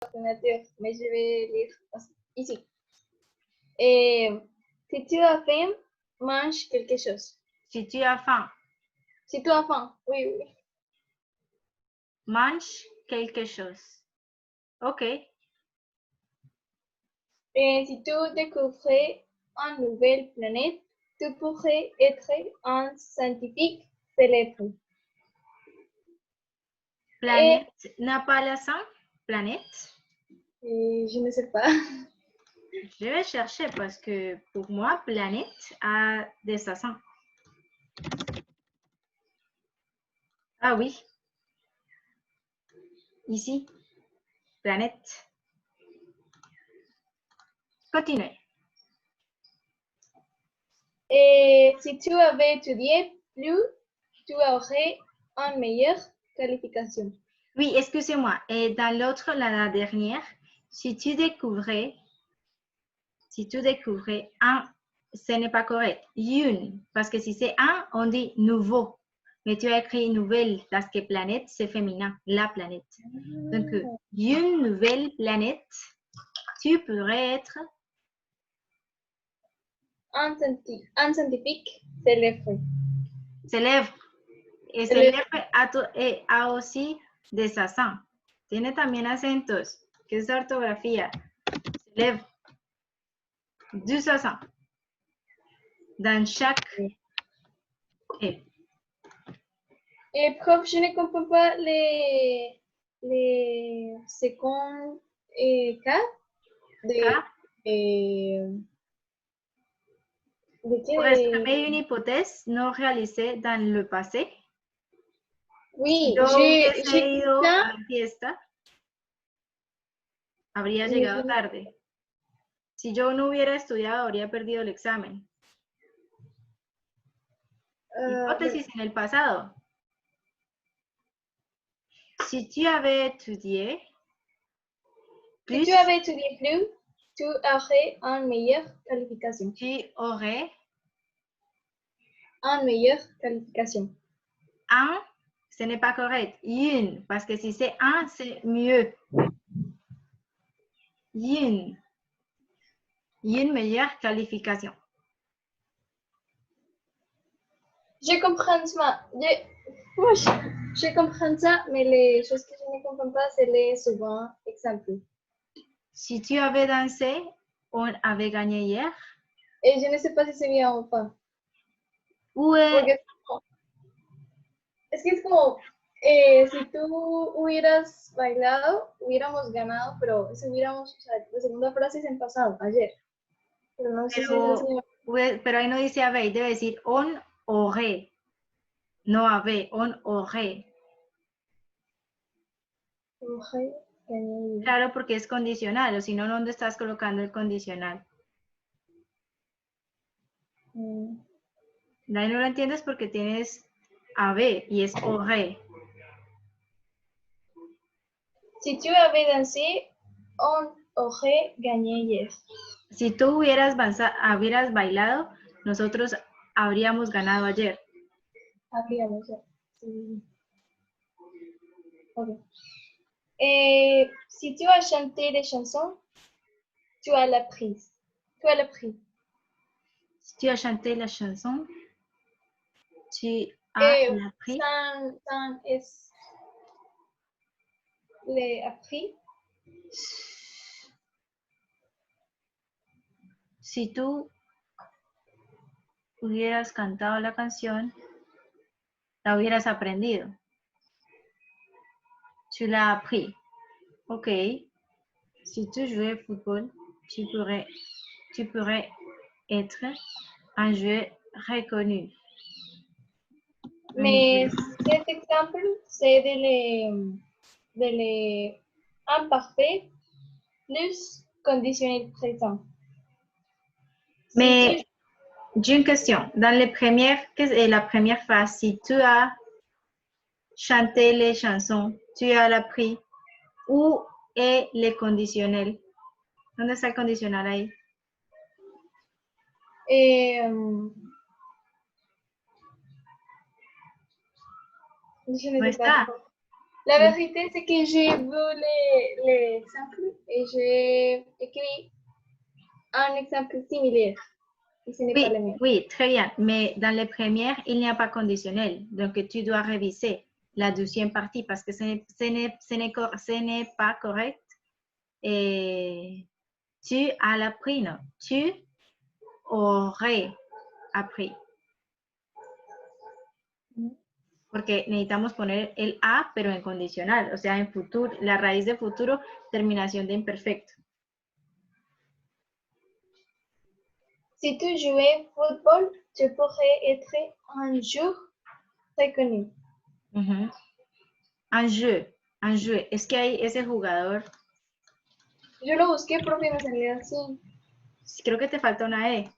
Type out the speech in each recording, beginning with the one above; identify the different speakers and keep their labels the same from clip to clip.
Speaker 1: ordinateur, mais je vais lire ici. Si tu as faim, mange quelque chose.
Speaker 2: Si tu as faim,
Speaker 1: Si tu as faim, oui, oui.
Speaker 2: mange quelque chose. Ok.
Speaker 1: Et si tu découvrais une nouvelle planète, tu pourrais être un scientifique célèbre.
Speaker 2: Planète n'a pas l'accent? Planète?
Speaker 1: Et je ne sais pas.
Speaker 2: Je vais chercher parce que pour moi, planète a des accents. Ah oui. Ici, planète. Continuez.
Speaker 1: Et si tu avais étudié plus, tu aurais une meilleure qualification.
Speaker 2: Oui, excusez-moi. Et dans l'autre, la dernière, si tu découvrais un, ce n'est pas correct. Une, parce que si c'est un, on dit nouveau. Mais tu as écrit nouvelle, parce que planète, c'est féminin, la planète. Donc, une nouvelle planète, tu pourrais être
Speaker 1: Un scientifique célèbre.
Speaker 2: célèbre. Y célèbre a aussi des accents. Tiene también acentos, que es ortografía. Célèbre. Deux accents. Dans chaque E.
Speaker 1: Et prof, je ne comprends pas les secondes cas de,
Speaker 2: Pour exprimer une hypothèse non réalisée dans le passé.
Speaker 1: Oui,
Speaker 2: Si yo hubiese
Speaker 1: j'ai
Speaker 2: ido
Speaker 1: ça.
Speaker 2: a la fiesta, habría llegado tarde. Si yo no hubiera estudiado, habría perdido el examen. Hipótesis en el pasado. Si tu avais étudié plus,
Speaker 1: si tu avais étudié plus, tu aurais une meilleure qualification.
Speaker 2: tu aurais
Speaker 1: Une meilleure qualification.
Speaker 2: un, ce n'est pas correct. Une, parce que si c'est un, c'est mieux. Une meilleure qualification.
Speaker 1: Je comprends ça. Je comprends ça, mais les choses que je ne comprends pas, c'est les souvent exemples.
Speaker 2: Si tu avais dansé, on avait gagné hier.
Speaker 1: Et je ne sais pas si c'est bien ou pas.
Speaker 2: Où est...
Speaker 1: Es que es como, si tú hubieras bailado, hubiéramos ganado, pero si hubiéramos, o sea, la segunda frase es en pasado, ayer. Pero no sé si es así.
Speaker 2: Pero ahí no dice avait, debe decir on aurait. No avait, on aurait. Claro, porque es condicional, o si no, ¿dónde estás colocando el condicional? Ahí no lo entiendes porque tienes avait y es aurait.
Speaker 1: Si tu avais dansé, on aurait gagné hier.
Speaker 2: Si tú hubieras bailado, nosotros habríamos ganado ayer.
Speaker 1: Habríamos, sí. Okay. Si tu as chanté des chansons, tu as la prise. Tu as le prix.
Speaker 2: Si tu as chanté la chanson, tu as la prix.
Speaker 1: San es le appris.
Speaker 2: Si tú hubieras cantado la canción, la hubieras aprendido. Tu l'as appris. Ok. Si tu jouais au football, tu pourrais être un joueur reconnu.
Speaker 1: Mais cet exemple, c'est de les imparfait plus conditionnel présent.
Speaker 2: Mais j'ai une question. Dans la première phrase, si tu as chanté les chansons, tu as appris. Où est le conditionnel? ¿Dónde está el condicional ahí? No está.
Speaker 1: La vérité, c'est que j'ai vu les exemples et j'ai écrit un exemple similaire. Et ce n'est pas
Speaker 2: Oui,
Speaker 1: le mien.
Speaker 2: oui, très bien. Mais dans les premières, il n'y a pas conditionnel. Donc, tu dois réviser la deuxième partie parce que ce n'est pas correct. Et tu as appris, non? Tu aurais appris. Porque necesitamos poner el a, pero en condicional, o sea, en futuro, la raíz de futuro, terminación de imperfecto.
Speaker 1: Si tu jouais football, tu pourrais être un jour reconnu.
Speaker 2: Un jeu. Es que hay ese jugador,
Speaker 1: Yo lo busqué porque me salía así.
Speaker 2: creo que te falta una E.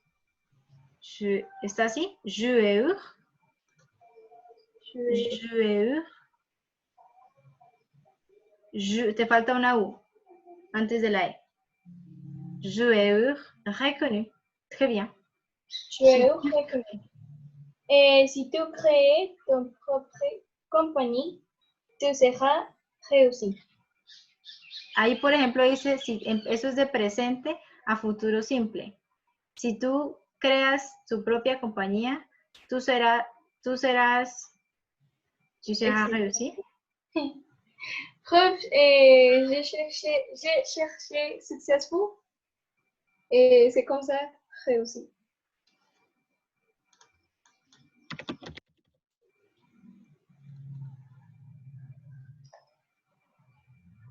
Speaker 2: ¿Está así? Joueur. Joueur. Te falta una U antes de la E. Joueur reconnu. Très bien.
Speaker 1: Joueur reconnu. Et si tu crées ton propre compagnie, tu seras réussi.
Speaker 2: Ahí, por ejemplo, dice, si eso es de presente a futuro simple. Si tú creas tu propia compañía, tú serás réussi.
Speaker 1: Preuve, j'ai cherché successful et c'est comme ça réussi.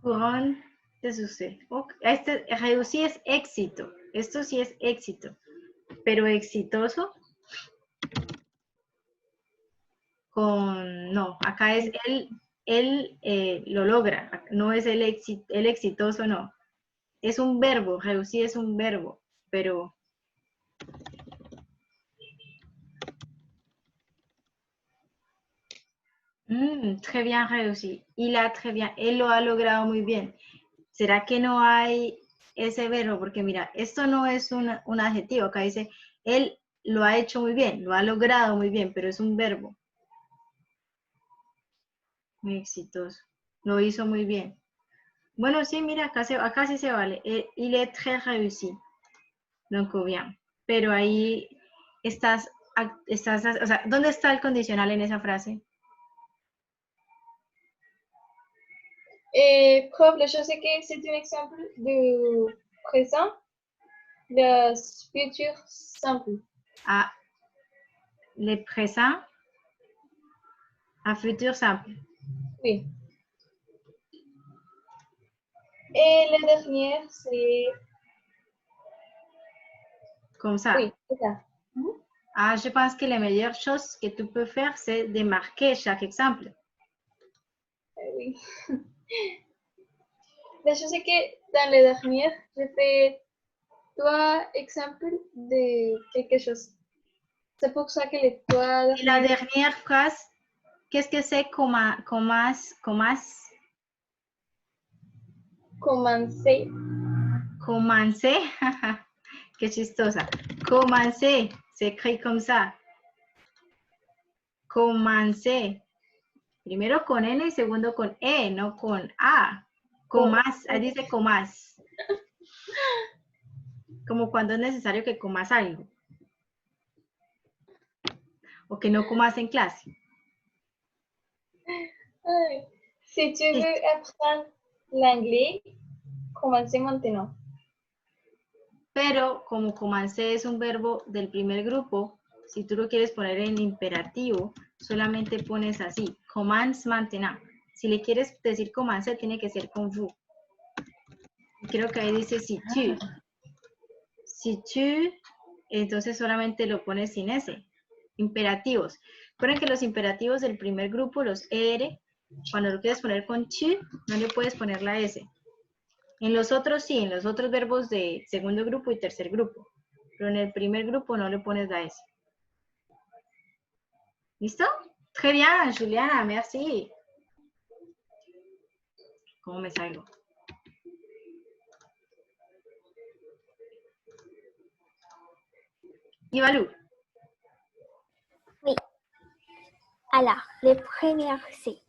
Speaker 2: Couronne de succès. Este réussi es éxito. Esto sí es éxito. Pero exitoso no, acá es él lo logra, no es el exitoso, no. Es un verbo, réussir es un verbo, pero très bien réussi. Très bien, él lo ha logrado muy bien. ¿Será que no hay ese verbo? Porque mira, esto no es un adjetivo, acá dice, él lo ha hecho muy bien, lo ha logrado muy bien, pero es un verbo. Muy exitoso, lo hizo muy bien. Bueno, sí, mira, acá sí se vale. Il est très réussi. Donc, bien. Pero ahí estás, o sea, ¿dónde está el condicional en esa frase?
Speaker 1: Preuve, je sais que c'est un exemple du présent, le futur simple.
Speaker 2: Ah, le présent à futur simple.
Speaker 1: Oui. Et la dernière, c'est...
Speaker 2: Comme ça.
Speaker 1: Oui, c'est ça.
Speaker 2: Ah, je pense que la meilleure chose que tu peux faire, c'est de marquer chaque exemple.
Speaker 1: Oui. Je sais que dans la dernière, j'ai fait 3 exemples de quelque chose. C'est pour ça que les 3
Speaker 2: Et la dernière phrase, qu'est-ce que c'est commencer? Commencer. Qué chistosa. Commencer. Se écrit comme ça. Commencer. Primero con N y segundo con E, no con A. Comas, ahí dice comas. Como cuando es necesario que comas algo. O que no comas en clase.
Speaker 1: Si tu veux apprendre l'anglais, commencez maintenant.
Speaker 2: Pero como commencer es un verbo del primer grupo, si tú lo quieres poner en imperativo, solamente pones así, commence maintenant. Si le quieres decir commencer, tiene que ser con vous. Creo que ahí dice si tu. Si tu, entonces solamente lo pones sin S. Imperativos. Recuerden que los imperativos del primer grupo, los ER, cuando lo quieres poner con tu, no le puedes poner la S. En los otros sí, en los otros verbos de segundo grupo y tercer grupo. Pero en el primer grupo no le pones la S. ¿Listo? Très bien, Juliana, merci. ¿Cómo me salgo? Y Balú.
Speaker 3: Oui. Alors, les premières, c'est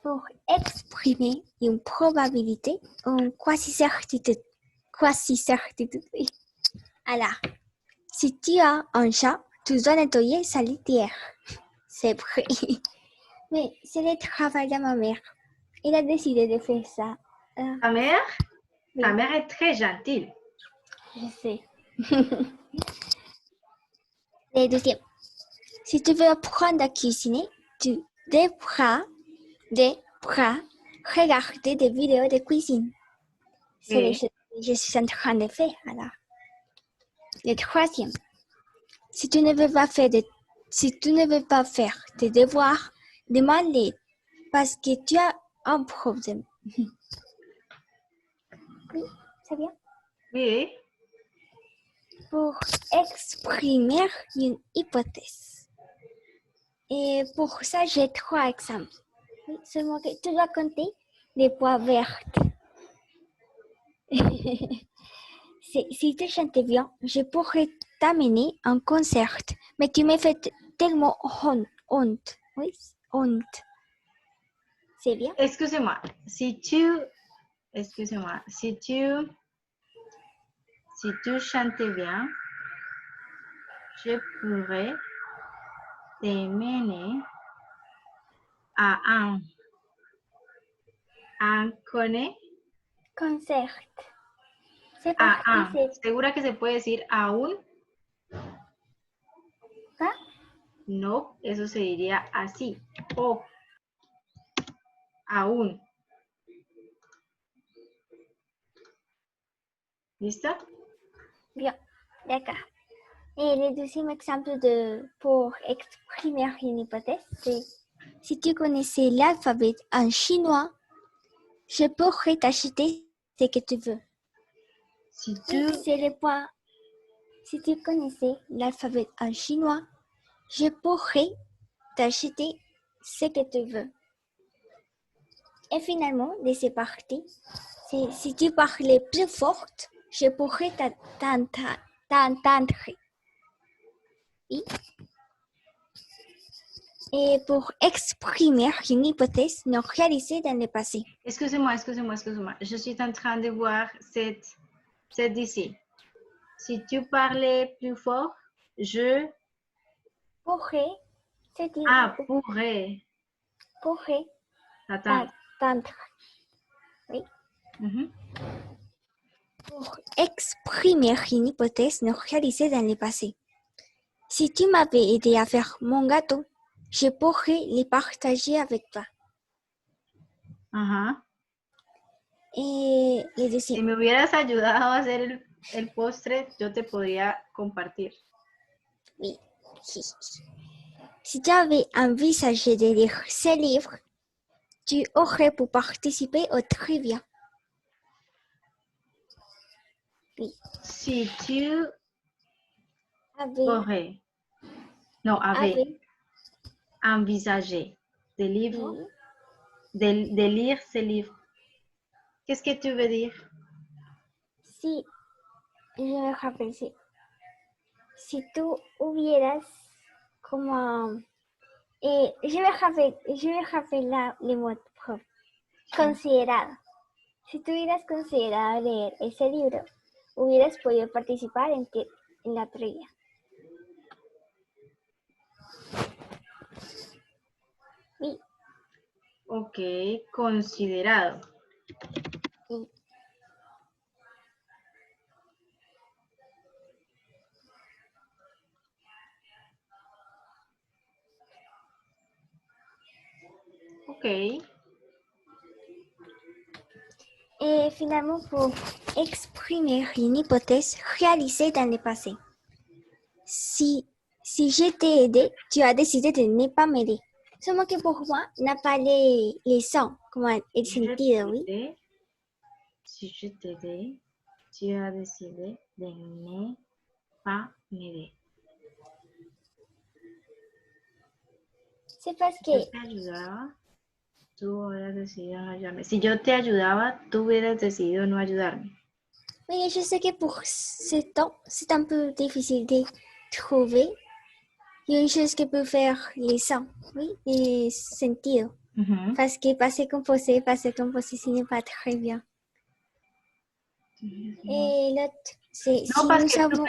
Speaker 3: Pour exprimer une probabilité ou une quasi-certitude. Quasi-certitude, oui. Alors, si tu as un chat, tu dois nettoyer sa litière. C'est vrai. Mais c'est le travail de ma mère. Elle a décidé de faire ça.
Speaker 2: Ta mère?
Speaker 3: Oui.
Speaker 2: Ta mère est très gentille.
Speaker 3: Je sais. Le deuxième. Si tu veux apprendre à cuisiner, tu devras regarder des vidéos de cuisine. C'est
Speaker 2: Oui.
Speaker 3: ce que je suis en train de faire alors. Le troisième. Si tu ne veux pas faire tes devoirs, demande-les parce que tu as un problème. Oui, c'est bien.
Speaker 2: Oui.
Speaker 3: Pour exprimer une hypothèse. Et pour ça, j'ai 3 exemples. Oui, seulement que tu dois compter les pois vertes. Si tu chantes bien, je pourrais t'amener en concert, mais tu me fais tellement honte. Oui, honte. C'est bien?
Speaker 2: Excusez-moi. Si tu chantais bien, je pourrais t'emmener à un
Speaker 3: Concert. C'est
Speaker 2: a
Speaker 3: parti,
Speaker 2: un.
Speaker 3: c'est
Speaker 2: ¿Segura que se puede decir aún?
Speaker 3: pas?
Speaker 2: No, eso se diría así. O aún. ¿Listo?
Speaker 3: Bien, d'accord. Et le deuxième exemple pour exprimer une hypothèse, c'est si tu connaissais l'alphabet en chinois, je pourrais t'acheter ce que tu veux.
Speaker 2: Si
Speaker 3: Oui,
Speaker 2: tu
Speaker 3: c'est le point. Si tu connaissais l'alphabet en chinois, je pourrais t'acheter ce que tu veux. Et finalement, de ces parties, si tu parlais plus fort, je pourrais t'entendre. Oui. Et pour exprimer une hypothèse non réalisée dans le passé.
Speaker 2: Excusez-moi. Je suis en train de voir cette ici. Si tu parlais plus fort, je
Speaker 3: Pourrais, c'est-à-dire
Speaker 2: pourrais
Speaker 3: t'entendre. Oui.
Speaker 2: Mhm.
Speaker 3: Pour exprimer une hypothèse non réalisée dans le passé. Si tu m'avais aidé à faire mon gâteau, je pourrais les partager avec toi.
Speaker 2: Ajá.
Speaker 3: Et les
Speaker 2: Si
Speaker 3: deuxième.
Speaker 2: me hubieras ayudado a hacer el postre, yo te podría compartir.
Speaker 3: Oui. Si tu avais envisagé de lire ces livres, tu aurais pu participer au trivia. Oui.
Speaker 2: Si tu
Speaker 3: Avais
Speaker 2: envisagé de lire ce livre. Qu'est-ce que tu veux dire?
Speaker 3: Si, je me rappelle, si tú hubieras como, je me rappelle le mot propre, considerado. Si tú hubieras considerado leer ese libro, hubieras podido participar en la trivia. Oui.
Speaker 2: Ok, considerado.
Speaker 3: Oui.
Speaker 2: Ok.
Speaker 3: Et finalement, pour exprimer une hypothèse réalisée dans le passé. Si je t'ai aidé, tu as décidé de ne pas m'aider. Seulement que pour moi, n'a pas les sons, como el sentido, oui.
Speaker 2: Si je t'aidais, tu as décidé de ne pas m'aider.
Speaker 3: C'est parce que
Speaker 2: Si yo te ayudaba, tú hubieras decidido no ayudarme. Si yo te ayudaba, tú hubieras decidido no ayudarme.
Speaker 3: mais je sais que pour ce temps, c'est un peu difficile de trouver. Il y a une chose qui peut faire les sons, oui, les sentidos. Parce que passé composé ce n'est pas très bien. Et l'autre, c'est
Speaker 2: Non,
Speaker 3: si
Speaker 2: parce
Speaker 3: nous
Speaker 2: que
Speaker 3: savons...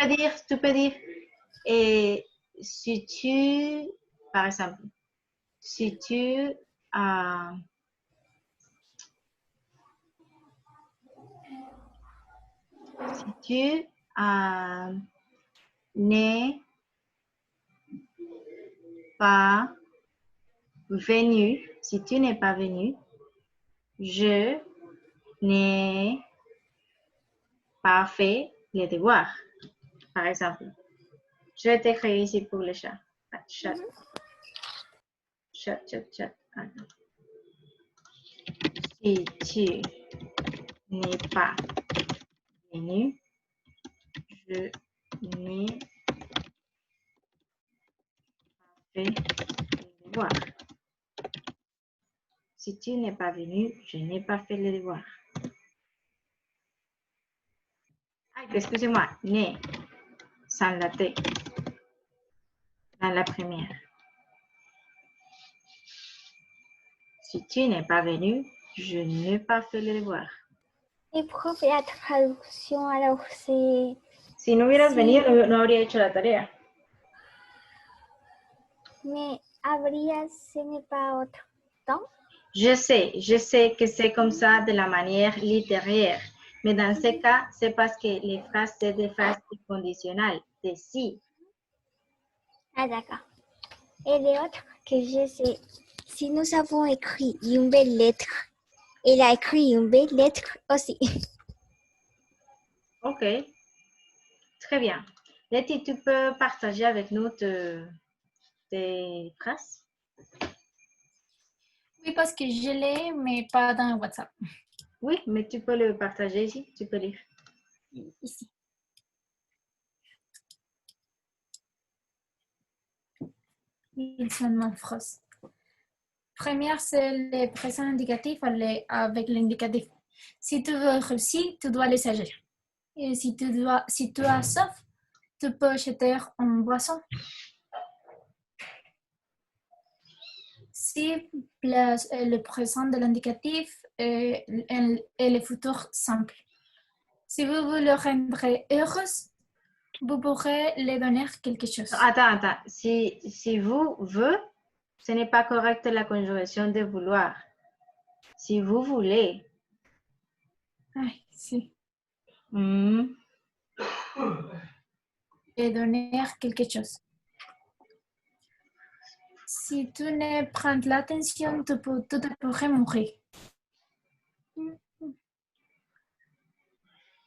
Speaker 2: tu peux dire, et si tu, par exemple, si tu, n'es pas venu, si tu n'es pas venu, je n'ai pas fait les devoirs, par exemple. Je vais t'écrire ici pour le chat. Chat. Attends. Si tu n'es pas venu, je n'ai pas fait les devoirs. Si tu n'es pas venu, je n'ai pas fait les devoirs. Ah, excusez-moi, né, sans la T, dans la première. Si tu n'es pas venu, je n'ai pas fait les devoirs.
Speaker 3: Et prof, la traduction, alors c'est...
Speaker 2: Si no hubieras venido, no habría hecho la tarea.
Speaker 3: Mais habría, ce n'est pas autre temps.
Speaker 2: Je sais que c'est comme ça de la manière littéraire. Mais dans ce cas, c'est parce que les phrases, c'est des phrases conditionnelles, de si.
Speaker 3: Ah, d'accord. Et les autres que je sais, si nous avons écrit une belle lettre, il a écrit une belle lettre aussi.
Speaker 2: Ok, très bien. Letty, tu peux partager avec nous tes phrases?
Speaker 4: Oui, parce que je l'ai, mais pas dans WhatsApp.
Speaker 2: Oui, mais tu peux le partager ici, tu peux lire.
Speaker 4: Ici. Ils sont nombreuses. Première, c'est le présent indicatif avec l'indicatif. Si tu veux réussir, tu dois les agir. Et si tu as soif, tu peux acheter une boisson. Si le présent de l'indicatif et le futur simple. Si vous voulez rendre heureuse, vous pourrez lui donner quelque chose.
Speaker 2: Attends. Si vous veut, ce n'est pas correct la conjugation de vouloir. Si vous voulez.
Speaker 4: Ay, si.
Speaker 2: Mm.
Speaker 4: Et donner quelque chose. Si tu ne prends l'attention, tu te pourrais mourir.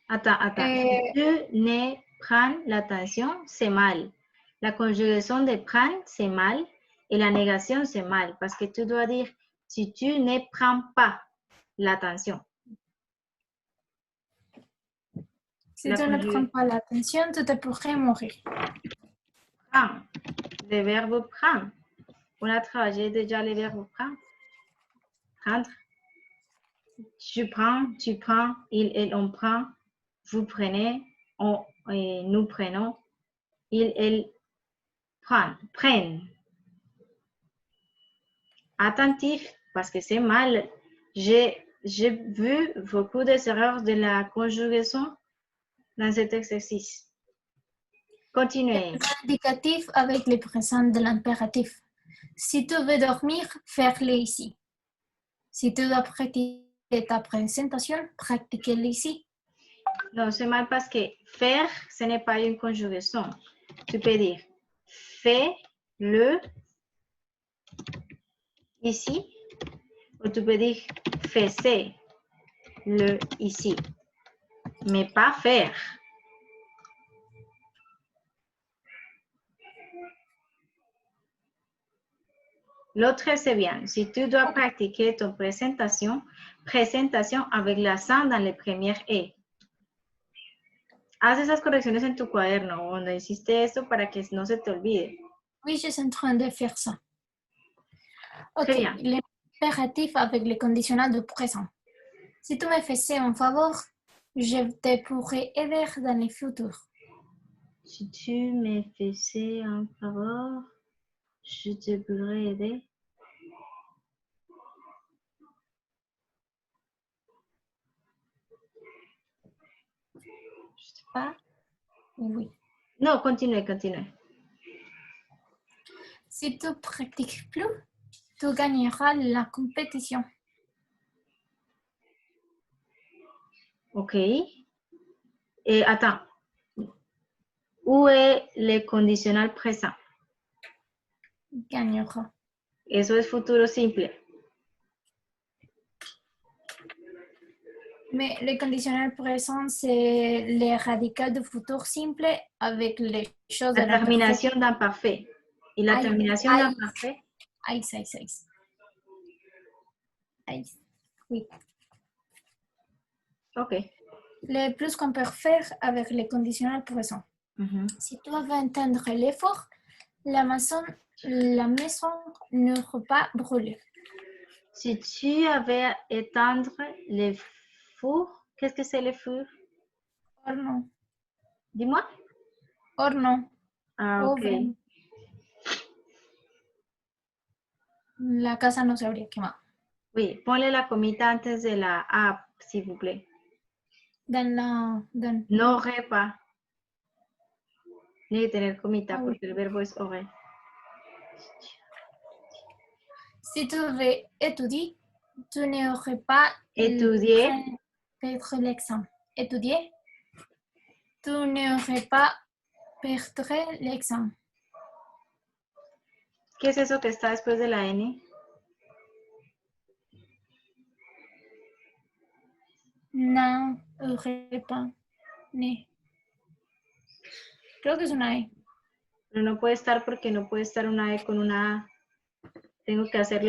Speaker 2: Attends. Si tu ne prends l'attention, c'est mal. La conjugation de prendre, c'est mal. Et la négation, c'est mal. Parce que tu dois dire, si tu ne prends pas l'attention.
Speaker 4: Si tu ne prends pas l'attention, tu te pourrais mourir.
Speaker 2: Prends. Le verbe prendre. On a travaillé déjà le verbe prendre. Prendre. Tu prends, il, elle, on prend, vous prenez, nous prenons, il, elle, prennent. Attentif, parce que c'est mal. J'ai vu beaucoup d'erreurs de la conjugation dans cet exercice. Continuez.
Speaker 4: L'indicatif avec le présent de l'impératif. Si tu veux dormir, fais-le ici. Si tu dois pratiquer ta présentation, pratiquez-le ici.
Speaker 2: Non, c'est mal parce que faire, ce n'est pas une conjugation. Tu peux dire fais-le ici, ou tu peux dire fais-le ici, mais pas faire. L'autre, c'est bien. Si tu dois pratiquer ton présentation avec l'accent dans les premières E. Haz esas correcciones en tu cuaderno, donde hiciste eso para que no se te olvide.
Speaker 4: Oui, je suis en train de faire ça. Ok,
Speaker 2: Très bien.
Speaker 4: l'impératif avec le conditionnel de présent. Si tu me faisais un favor, je te pourrais aider dans le futur.
Speaker 2: Si tu me faisais un favor, je te pourrais aider.
Speaker 4: pas? Oui.
Speaker 2: Non, continue, continue.
Speaker 4: Si tu pratiques plus, tu gagneras la compétition.
Speaker 2: OK. Et attends. Où est le conditionnel présent?
Speaker 4: Gagnera.
Speaker 2: Eso es futuro simple.
Speaker 4: Mais le conditionnel présent, c'est les radicales de futur simple avec les choses
Speaker 2: La
Speaker 4: de l'imperfect.
Speaker 2: terminación d'imparfait. ¿Y la
Speaker 4: Ay,
Speaker 2: terminación
Speaker 4: ay.
Speaker 2: d'imparfait?
Speaker 4: Aïe. Oui.
Speaker 2: OK.
Speaker 4: Le plus qu'on peut faire avec le conditionnel présent. Si tu veux entendre l'effort, la maison ne va pas brûler.
Speaker 2: Si tu avais éteindre les fours, qu'est-ce que c'est les fours?
Speaker 4: Horno.
Speaker 2: Dis-moi.
Speaker 4: Horno.
Speaker 2: Ah, OK.
Speaker 4: Oven. La casa no se habría quemado.
Speaker 2: Oui, ponle la comita antes de la A, s'il vous plaît. N'aurait pas. Tiene que tener comita porque el verbo es aurait.
Speaker 4: Si tu veux étudier, tu n'aurais pas
Speaker 2: Étudier.
Speaker 4: perdre l'examen. Étudier, tu n'aurais pas perdre l'examen.
Speaker 2: ¿Qué es eso que está después de la N?
Speaker 4: N'aurais pas. Creo que es una E.
Speaker 2: Pero no puede estar porque no puede estar una E con una A. Tengo que hacer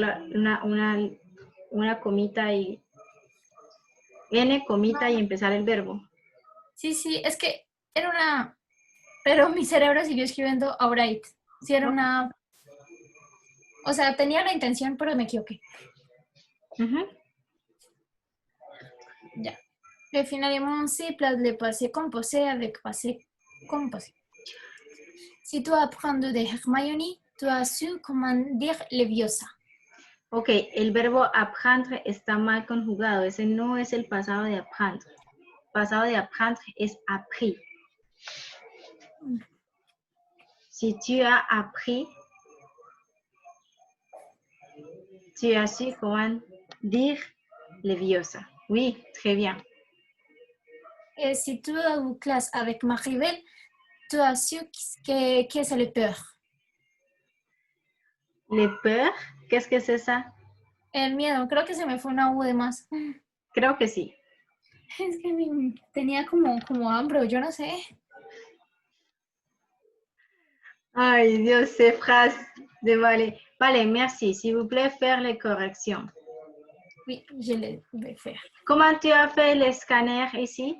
Speaker 2: una comita y N comita y empezar el verbo.
Speaker 4: Sí, es que era una... Pero mi cerebro siguió escribiendo alright. Sí, era una... O sea, tenía la intención, pero me equivoqué. Ya. Le finalement, c'est le passé composé avec passé composé. Si tu apprends de Hermione, tu as su comment dire leviosa.
Speaker 2: Ok, el verbo apprendre está mal conjugado. Ese no es el pasado de apprendre. Pasado de apprendre es appris. Si tu as appris, tu as su comment dire leviosa. Oui, très bien.
Speaker 4: Et si tu as eu classe avec Maribel, tu as su que c'est le peur.
Speaker 2: ¿Le peur? ¿Qué es esa?
Speaker 4: El miedo. Creo que se me fue una U de más.
Speaker 2: Creo que sí.
Speaker 4: Es que tenía como hambre, yo no sé.
Speaker 2: Ay, Dios, ces phrases de Vale. Vale, merci. S'il vous plaît, faire les corrections.
Speaker 4: Oui, je le vais faire.
Speaker 2: Comment tu as fait le scanner ici?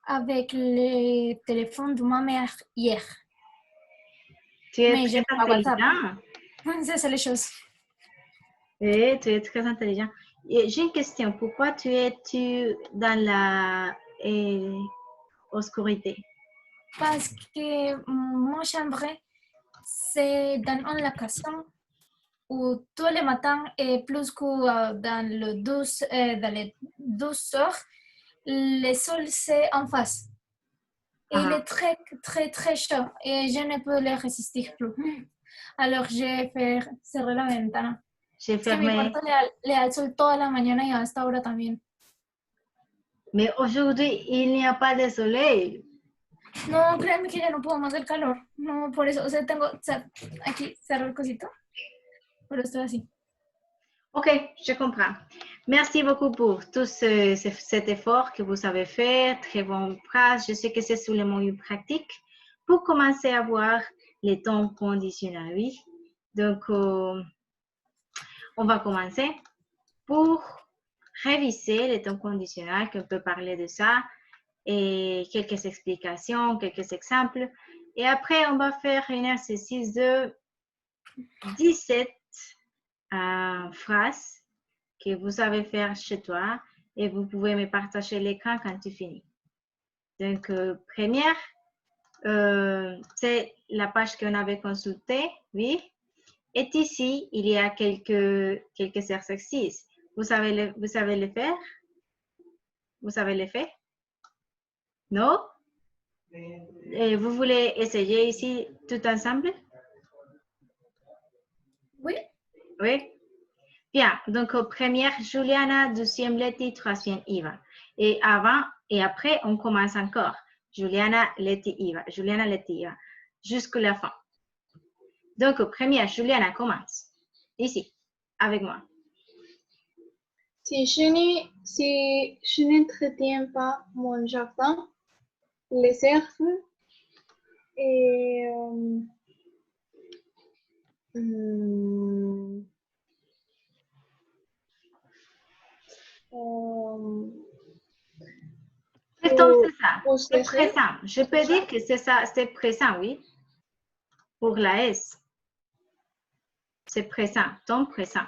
Speaker 4: Avec le téléphone de ma mère hier.
Speaker 2: Tu es
Speaker 4: Mais je
Speaker 2: très
Speaker 4: n'ai pas WhatsApp.
Speaker 2: intelligent.
Speaker 4: Ça, c'est les choses.
Speaker 2: Oui, tu es très intelligent. J'ai une question. Pourquoi tu es dans la obscurité?
Speaker 4: Parce que mon chambre, c'est dans une location où tous les matins et plus que dans les 12 heures, le sol c'est en face. Et il est très, très, très chaud et je ne peux le résister plus. Alors, j'ai fait cerrar la ventana.
Speaker 2: J'ai
Speaker 4: Es que mi
Speaker 2: fermé.
Speaker 4: cuarto le da el sol toda la mañana y a esta hora también.
Speaker 2: Mais aujourd'hui, il n'y a pas de soleil.
Speaker 4: No, créanme que ya no puedo más del calor. No, por eso, o sea, tengo aquí cerrar el cosito. Pero estoy así.
Speaker 2: Ok, je comprends. Merci beaucoup pour tout cet effort que vous avez fait. Très bonne phrase. Je sais que c'est sous le mot pratique pour commencer à voir les temps conditionnels. Oui. Donc, on va commencer. Pour réviser les temps conditionnels, qu'on peut parler de ça et quelques explications, quelques exemples. Et après, on va faire un exercice de 17 phrases que vous savez faire chez toi et vous pouvez me partager l'écran quand tu finis. Donc, première, c'est la page qu'on avait consultée, oui. Et ici, il y a quelques exercices. Vous savez le faire? Vous savez le faire? Non? Vous voulez essayer ici tout ensemble?
Speaker 4: Oui.
Speaker 2: Oui. Bien, donc première Juliana, deuxième Letty, troisième Eva. Et avant et après, on commence encore. Juliana, Letty, Eva. Juliana, Letty, Eva. Jusqu'à la fin. Donc, première, Juliana commence. Ici, avec moi.
Speaker 1: Si je n'entretiens pas mon jardin, les herbes et
Speaker 2: Présent, c'est ça. C'est
Speaker 1: pousserai.
Speaker 2: présent. Je peux dire que c'est ça, c'est présent, oui. Pour la S. C'est présent, ton présent.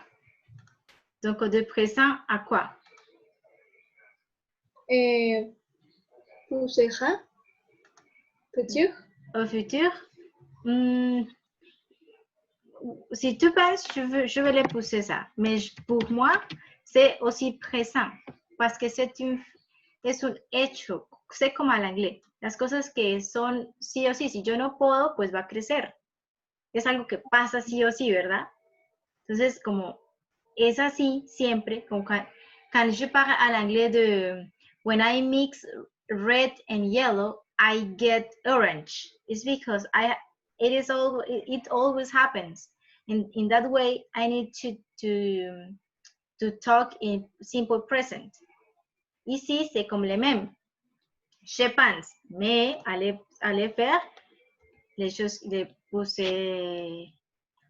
Speaker 2: Donc, de présent à quoi?
Speaker 1: Poussera. Futur.
Speaker 2: Au futur. Si tu penses, je vais les pousser ça. Mais pour moi, c'est aussi présent. Parce que es un hecho. C'est como al inglés. Las cosas que son sí o sí. Si yo no puedo, pues va a crecer. Es algo que pasa sí o sí, ¿verdad? Entonces, como es así siempre, como quand je parle à l'anglais de when I mix red and yellow, I get orange. It's because it always happens. In that way, I need to talk in simple present. Ici, c'est comme les mêmes. Je pense, mais allez faire les choses, les pousser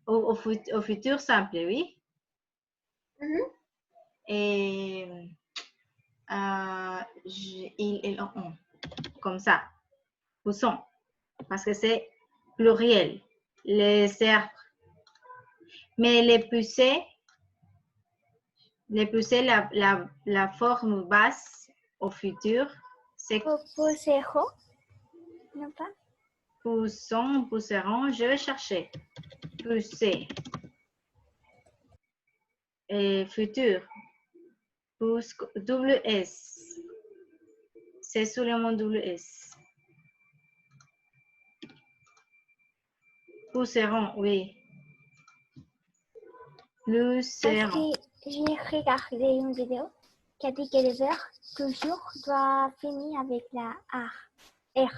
Speaker 2: au futur simple, oui. Et il, on. Comme ça. Poussons. Parce que c'est pluriel. Les herbes. Mais les pousser, la forme basse au futur, c'est
Speaker 3: Pousseront, non pas?
Speaker 2: poussons, pousseront. Je vais chercher. Pousser. Et futur. Pousse, double S. C'est seulement double S. Pousseront, oui. Pousseront.
Speaker 3: Parce que j'ai regardé une vidéo qui a dit que le verbe toujours doit finir avec la R.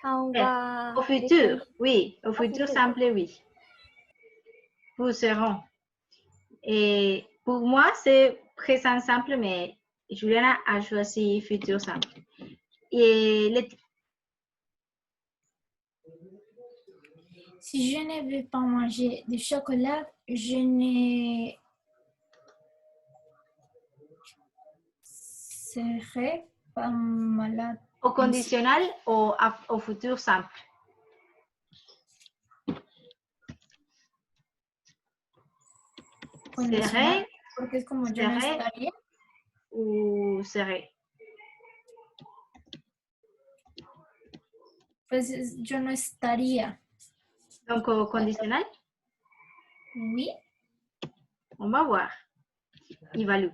Speaker 3: Quand on va...
Speaker 2: Au futur, oui. Au futur simple, oui. Pousseront. Et pour moi, c'est présent simple, mais Juliana a choisi futur simple. Et
Speaker 4: Si je ne veux pas manger du chocolat, je ne serai pas malade.
Speaker 2: au conditionnel ou au futur simple? Serait,
Speaker 4: Porque es como yo no estaría.
Speaker 2: ou serait?
Speaker 4: Pues yo no estaría.
Speaker 2: Donc, au conditionnel?
Speaker 4: Oui.
Speaker 2: On va voir. Ivalou.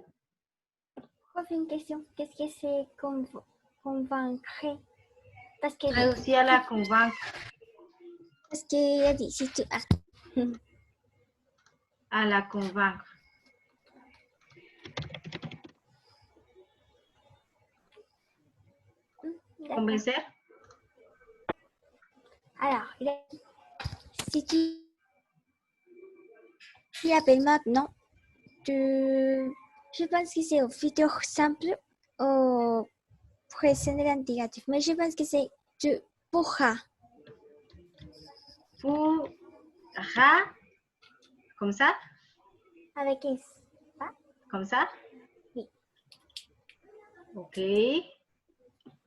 Speaker 3: Une question. Qu'est-ce que c'est convaincre? Parce que...
Speaker 2: Réussir à la convaincre.
Speaker 3: Parce qu'il a dit, si tu...
Speaker 2: À la convaincre. Convaincre?
Speaker 3: Alors, si tu l'appelles maintenant, je pense que c'est au futur simple, au présent indicatif. Mais je pense que c'est tu pourras.
Speaker 2: Pourra. Comme ça?
Speaker 3: Avec S. Pas?
Speaker 2: Comme ça?
Speaker 3: Oui.
Speaker 2: Ok.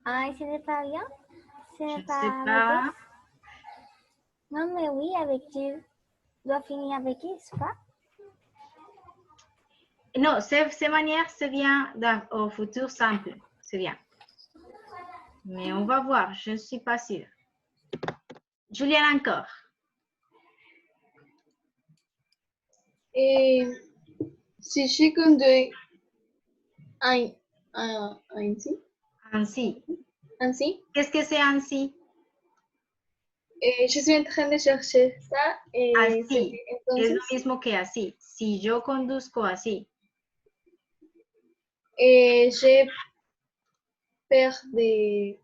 Speaker 3: Ah, ce n'est pas bien? Ce
Speaker 2: Je
Speaker 3: n'est
Speaker 2: ne sais
Speaker 3: pas
Speaker 2: pas.
Speaker 3: avec S? Non, mais oui, avec tu dois finir avec S, pas?
Speaker 2: Non, ces manières, c'est bien au futur simple. C'est bien. Mais on va voir, je ne suis pas sûre. Juliana encore.
Speaker 1: Et si je conduis ainsi,
Speaker 2: Ainsi.
Speaker 1: Ainsi.
Speaker 2: Qu'est-ce que c'est ainsi?
Speaker 1: Je suis en train de chercher ça.
Speaker 2: Así. Es
Speaker 1: Entonces,
Speaker 2: lo mismo que así. Si yo conduzco así.
Speaker 1: je perdrai.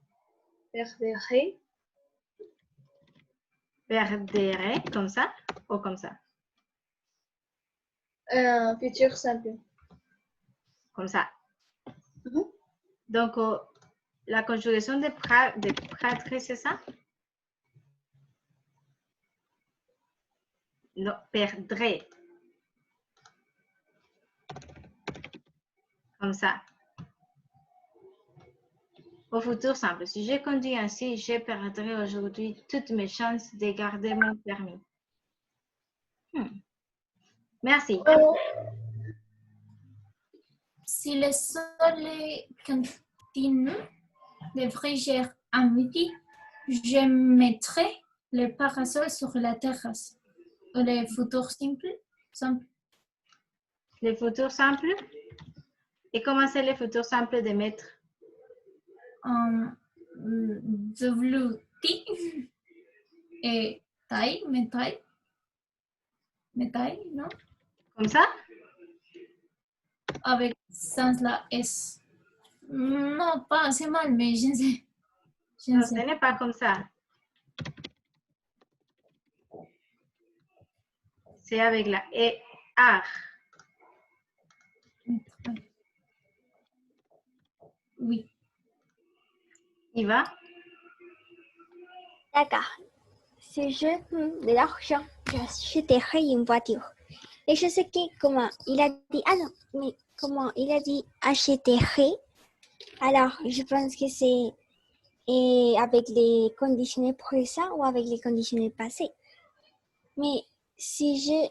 Speaker 2: Perderé, comme ça ou comme ça?
Speaker 1: Futur simple.
Speaker 2: Comme ça.
Speaker 1: Mhm.
Speaker 2: Donc, la conjugaison de perdre, c'est ça? Non, perdrai. Comme ça. Au futur simple, si je conduis ainsi, je perdrai aujourd'hui toutes mes chances de garder mon permis. Merci.
Speaker 1: Oh,
Speaker 4: Si le soleil continue de briller à midi, je mettrai le parasol sur la terrasse. Le futur simple.
Speaker 2: Le futur simple. Et comment c'est le futur simple de mettre?
Speaker 4: Développer et taille, métaille, non?
Speaker 2: Comme ça?
Speaker 4: Avec sans la S. Non, pas assez mal, mais je ne sais. Je ne
Speaker 2: Non, ce
Speaker 4: sais.
Speaker 2: n'est pas comme ça. C'est avec la ER.
Speaker 4: Oui.
Speaker 2: Il va?
Speaker 3: D'accord. Si j'ai de l'argent, j'achèterai une voiture. Et je sais que comment il a dit, ah non, mais comment il a dit achèterai. Alors, je pense que c'est avec les conditionnels présents ou avec les conditionnels passés. Mais si j'ai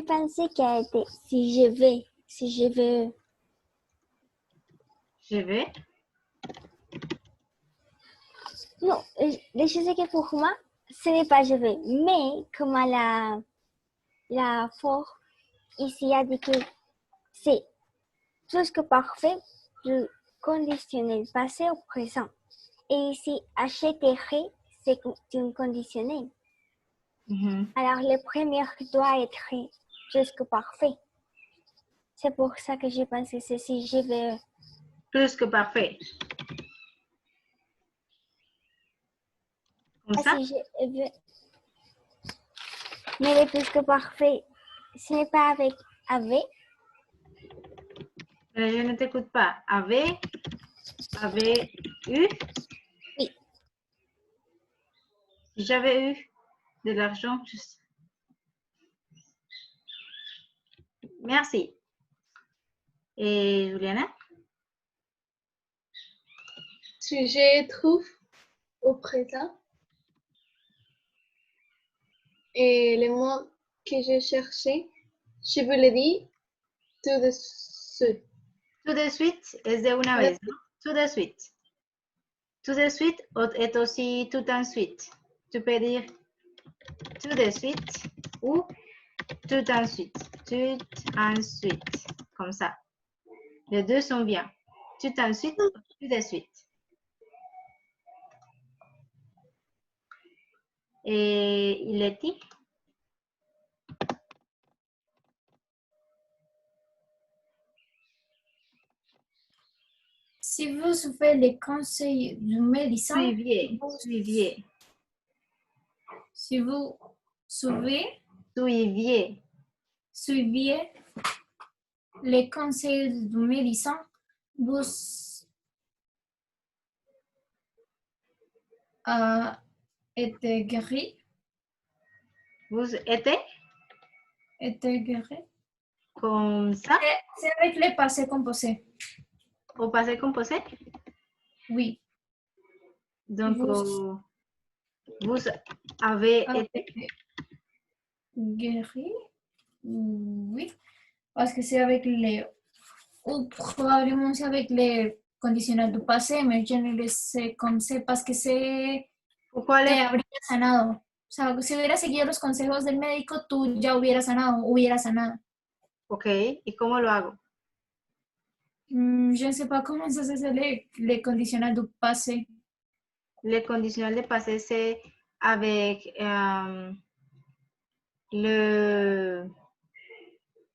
Speaker 3: pensé qu'elle était, si je veux,
Speaker 2: Je vais.
Speaker 3: non, je sais que pour moi, ce n'est pas je vais, mais comment la forme ici a dit que c'est plus que parfait, le conditionnel passé au présent. Et ici, achèterai, c'est un conditionnel. Alors, le premier doit être plus que parfait. C'est pour ça que je pense que c'est si je veux.
Speaker 2: Plus que parfait. Comme ça?
Speaker 3: Si je veux. Mais le plus que parfait, ce n'est pas avec avec.
Speaker 2: Je ne t'écoute pas. Avait eu?
Speaker 3: Oui.
Speaker 2: Si j'avais eu de l'argent, juste. Merci. Et Juliana?
Speaker 1: si je trouve au présent et le mot que j'ai cherché, je vous le dis tout de suite.
Speaker 2: Tout de suite es de una vez, ¿no? Tout de suite. Tout de suite est aussi tout ensuite. Tu peux dire tout de suite ou tout ensuite. Tout ensuite. Comme ça. Les deux sont bien. Tout ensuite ou tout de suite. Et il est dit?
Speaker 4: Si vous suivez les conseils du médecin,
Speaker 2: Suiviez.
Speaker 4: si vous suivez les conseils du médecin, vous êtes guéri.
Speaker 2: Vous êtes
Speaker 4: Guéri.
Speaker 2: comme ça
Speaker 4: C'est avec les passés composés.
Speaker 2: au passé composé?
Speaker 4: Oui.
Speaker 2: Donc,
Speaker 4: Vous
Speaker 2: vous avez été
Speaker 4: guéri. Oui. Parce que c'est avec les... Ou probablement c'est avec les conditionnels du passé, mais je ne le sé cómo sé, parce que sé
Speaker 2: Pourquoi
Speaker 4: te
Speaker 2: les...
Speaker 4: habría sanado. O sea, si hubieras seguido los consejos del médico, tú ya hubieras sanado, hubiera sanado.
Speaker 2: Ok, ¿y cómo lo hago?
Speaker 4: Je ne sais pas comment ça s'appelle les conditionnels du passé.
Speaker 2: Le conditionnel de passé, c'est avec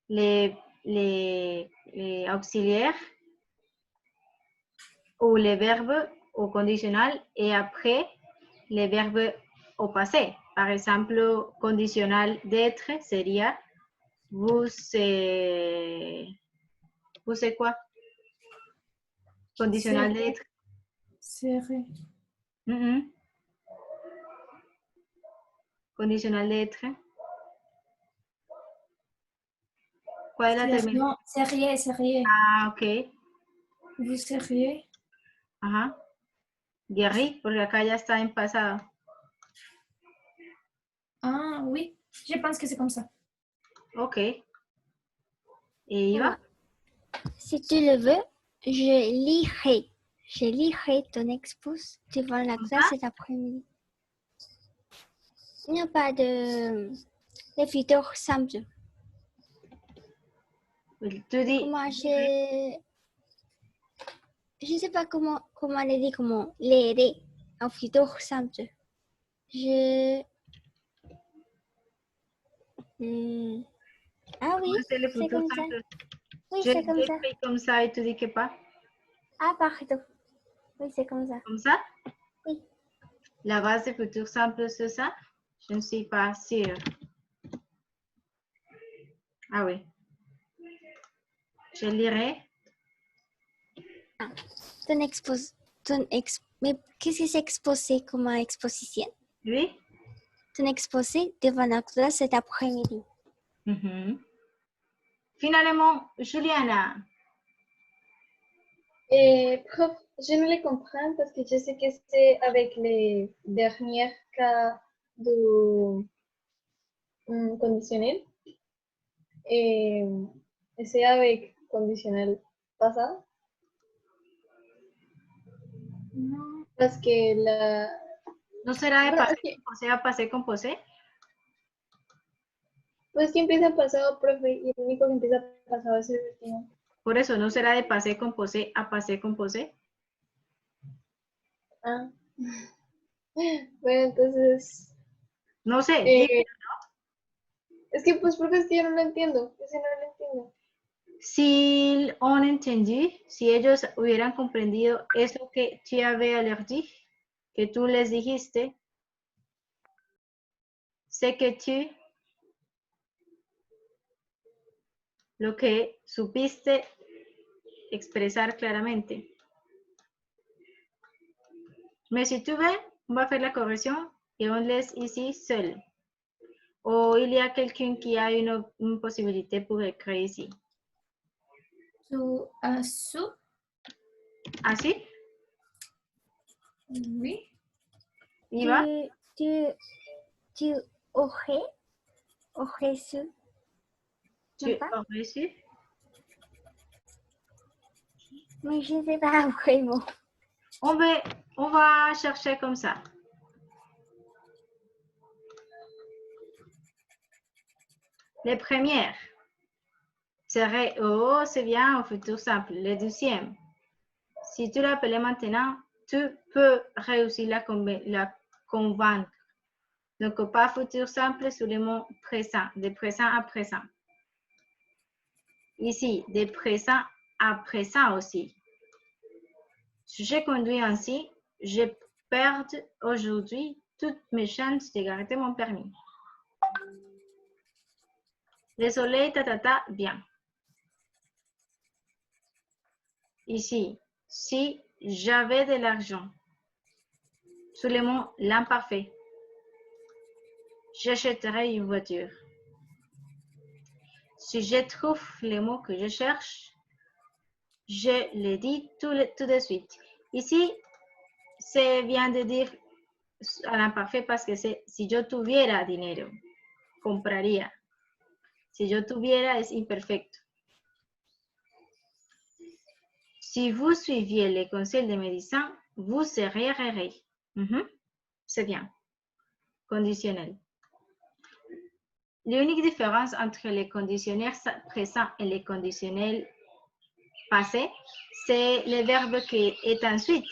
Speaker 2: les auxiliaires ou les verbes au conditionnel et après les verbes au passé. Par exemple, conditionnel d'être sería vous c'est quoi? Conditionnel d'être.
Speaker 4: Serait.
Speaker 2: Conditionnel d'être. ¿Cuál es la terminación?
Speaker 4: Non, seriez.
Speaker 2: Ah, ok.
Speaker 4: Vous seriez.
Speaker 2: Ajá. Guéri, porque acá ya está en pasado.
Speaker 4: Ah, oui. Je pense que c'est comme ça.
Speaker 2: Ok. Et Iva?
Speaker 3: Si tu le veux, je lirai. Je lirai ton expose devant la classe cet après-midi. Il n'y a pas de futur simple.
Speaker 2: Tu dis.
Speaker 3: Comment je ne sais pas comment le dire, comment l'aider en futur simple. Ah oui,
Speaker 2: C'est le
Speaker 3: c'est
Speaker 2: futur
Speaker 3: comme ça.
Speaker 2: simple.
Speaker 3: Oui,
Speaker 2: Je
Speaker 3: c'est comme ça.
Speaker 2: fais comme ça et tu dis que pas.
Speaker 3: Ah, pardon. Oui, c'est comme ça.
Speaker 2: Comme ça?
Speaker 3: Oui.
Speaker 2: La base de futur simple, c'est ça? Je ne suis pas sûre. Ah oui. Je lirai.
Speaker 3: Ah, mais qu'est-ce que c'est exposé comme exposition?
Speaker 2: Oui.
Speaker 3: Ton exposé devant la classe cet après-midi.
Speaker 2: Finalement, Juliana.
Speaker 1: Prof, je ne les comprends parce que je sais que c'est avec les derniers cas du conditionnel. Et c'est avec conditionnel pasado.
Speaker 4: Non.
Speaker 1: Parce que la...
Speaker 2: ¿No será de
Speaker 1: Bueno,
Speaker 2: pasé
Speaker 1: es que,
Speaker 2: composé a pasé composé?
Speaker 1: pues que empieza pasado, profe, y el único que empieza pasado es el último.
Speaker 2: Por eso, ¿no será de pasé composé a pasé composé?
Speaker 1: Ah. Bueno, entonces...
Speaker 2: No sé.
Speaker 1: es que, pues, profe, es que yo no lo entiendo. Ese no lo entiendo.
Speaker 2: Si on entendu, si ellos hubieran comprendido eso que tu avais leur dit, que tú les dijiste, sé que tu, lo que supiste expresar claramente. Mais si tu veux, on va faire la correction et on laisse ici seul. Ou il y a quelqu'un qui a une possibilité pour écrire ici.
Speaker 4: Tu as su?
Speaker 2: Así?
Speaker 4: Oui.
Speaker 2: Iva?
Speaker 3: Tu aurais su?
Speaker 2: Tu aurais su?
Speaker 3: Mais je ne sais pas vraiment.
Speaker 2: On va chercher comme ça. Les premières seraient oh, c'est bien au futur simple. Les deuxièmes, si tu l'appelais maintenant, tu peux réussir la convaincre. Donc, pas futur simple sur le mot présent, de présent à présent. Ici, de présent à présent aussi. Si je conduis ainsi, je perds aujourd'hui toutes mes chances de garder mon permis. Le soleil, bien. Ici, si j'avais de l'argent, sous le mot l'imparfait, j'achèterais une voiture. Si je trouve les mots que je cherche, je les dis tout de suite. Ici, c'est bien de dire à l'imparfait parce que c'est si yo tuviera dinero, compraría. Si yo tuviera es imperfecto. Si vous suiviez les conseils des médecins, vous seriez guéri. C'est bien. Conditionnel. L'unique différence entre les conditionnels présents et les conditionnels passé, c'est le verbe qui est ensuite,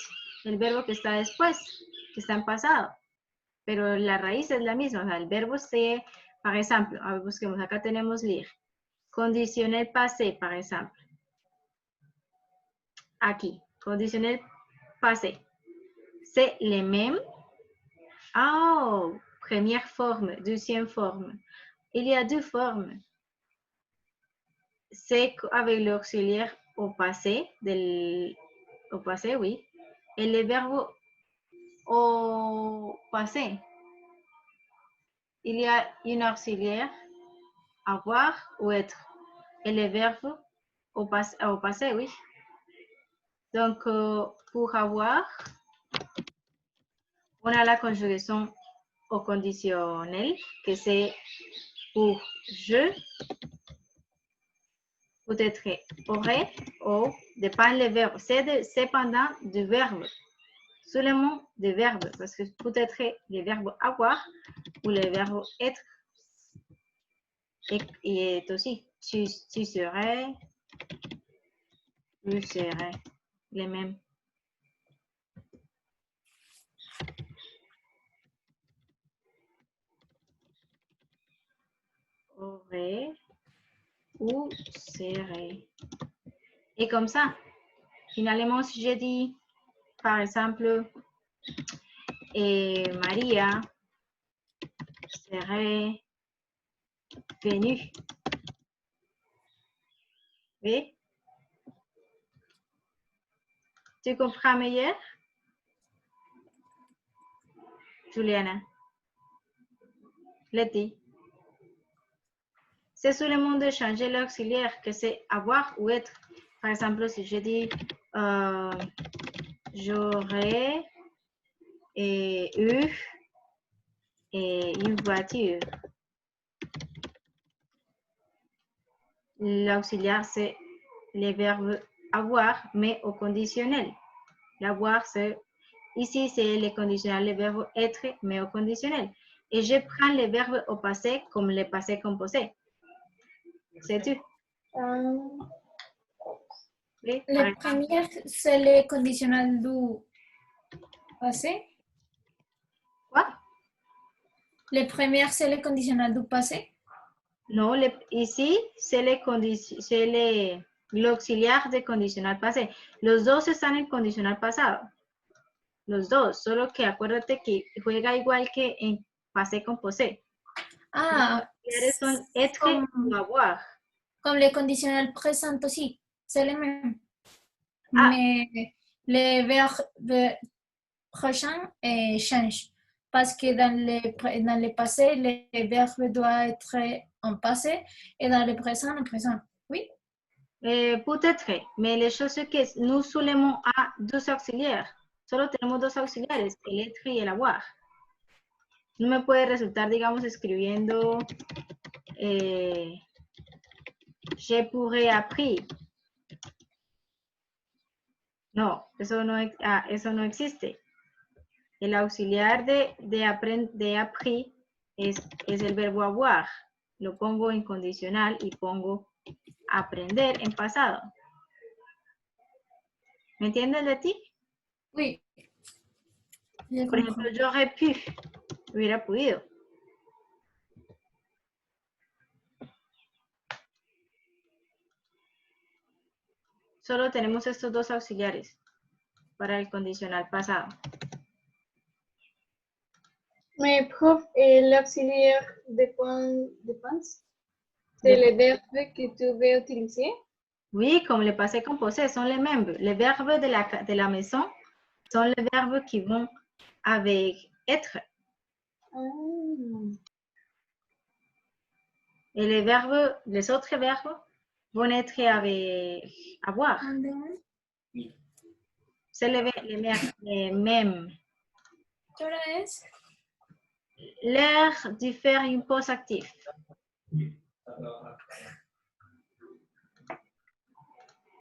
Speaker 2: el verbo que está después, que está en pasado. Pero la raíz es la misma, o sea, el verbo c'est, par exemple, a ver, busquemos, acá tenemos lire. Conditionnel passé, par exemple. Aquí, conditionnel passé. C'est les mêmes. Oh, première forme, deuxième forme. Il y a deux formes. C'est avec l'auxiliaire au passé, oui, et le verbe au passé. Il y a une auxiliaire, avoir ou être, et le verbe au passé, oui. Donc, pour avoir, on a la conjugaison au conditionnel, que c'est pour je, peut-être aurait, ou dépend le verbe. C'est pendant du verbe, seulement du verbe, parce que peut-être le verbe avoir ou le verbe être et aussi tu serais, je serais, les mêmes. Aurait ou serait. Et comme ça, finalement, si je dis, par exemple, Maria serait venue. Oui? Tu comprends meilleur? Juliana? Letty? C'est seulement de changer l'auxiliaire, que c'est avoir ou être. Par exemple, si je dis j'aurais eu une voiture. L'auxiliaire, c'est le verbe avoir, mais au conditionnel. L'avoir, c'est ici, c'est le conditionnel, le verbe être, mais au conditionnel. Et je prends le verbe au passé comme le passé composé. C'est tout. Oui,
Speaker 4: Le premier, c'est le conditionnel du passé.
Speaker 2: Quoi?
Speaker 4: Le premier, c'est le conditionnel du passé.
Speaker 2: Non, ici, c'est l'auxiliar de conditionnel passé. Los dos están en condicional pasado. Los dos, solo que acuérdate que juega igual que en passé composé.
Speaker 4: Ah,
Speaker 2: Son être ou avoir.
Speaker 4: Comme le conditionnel présent aussi, c'est le même.
Speaker 2: Ah.
Speaker 4: Mais le verbe prochain change. Parce que dans le passé, le verbe doit être en passé et dans le présent, en présent. Oui?
Speaker 2: Peut-être, mais les choses c'est que nous seulement a deux auxiliaires. Solo tenemos dos auxiliares, el être y el avoir. No me puede resultar, digamos, escribiendo je pourrais appris. No, eso no existe. El auxiliar de appris es el verbo avoir. Lo pongo en condicional y pongo aprender en pasado. ¿Me entiendes de ti?
Speaker 4: Oui.
Speaker 2: Por ejemplo, j'aurais pu. Hubiera podido. Solo tenemos estos dos auxiliares para el condicional pasado.
Speaker 1: Mais prof, l'auxiliaire dépend le verbe que tu veux utiliser?
Speaker 2: Oui, comme le passé composé, sont les mêmes. Les verbes de la maison sont les verbes qui vont avec être. Et les autres verbes vont être avec avoir. C'est les mêmes. L'air diffère une pause active.